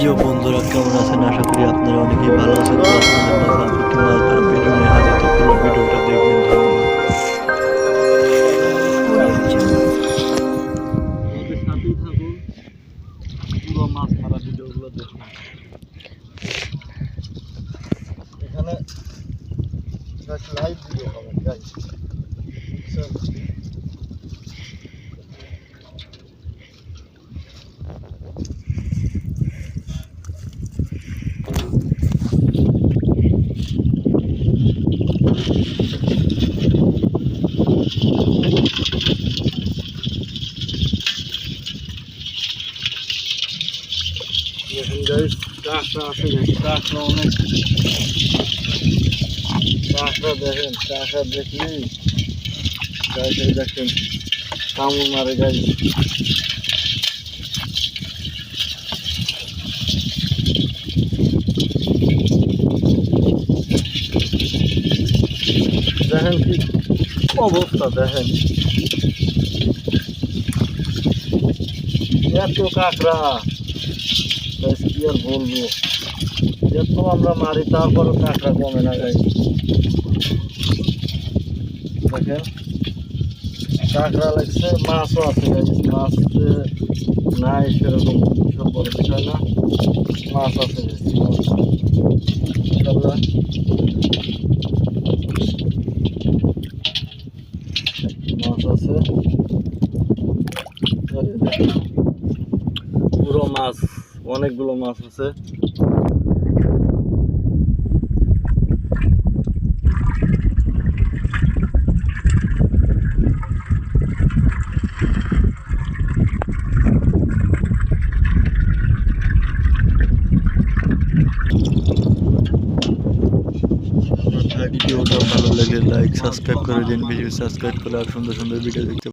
প্রিয় বন্ধুরা, কেমন আছেন? আশা করি আপনারা অনেকেই ভালো আছেন। তো আপনাদের মাঝে আমি একটি মাছ ধরার ভিডিও নিয়ে হাজির। তো পুরো ভিডিওটা দেখবেন। ধন্যবাদ। আমাদের সাথেই থাকুন, পুরো মাছ মারা ভিডিওগুলো দেখুন। এখানে লাইভ ভিডিও পাবেন গাইস। দেখুন গাইস, কাঁকড়া আছে, কাঁকড়া অনেক, কাঁকড়া দেখেন, কাঁকড়া দেখলেই গাইস এই দেখেন কামড় মারে গাইস। দেখেন কি অবস্থা, দেখেন এত কাঁকড়া গাইস, কি আর বলবো। এত আমরা মারি তারপরও কাঁকড়া কমে না গাইস। দেখেন কাঁকড়া লাগছে, মাছও আছে গাইস। মাছ নাই সেরকম সব বড় বিষয় না, মাছ আছে ইনশাল্লাহ। মাছ আছে পুরো মাছ, অনেকগুলো মাছ আছে। ভিডিওটা ভালো লাগলে লাইক সাবস্ক্রাইব করে দিন। ভিডিও সাবস্ক্রাইব করলে আর সুন্দর সুন্দর ভিডিও দেখতে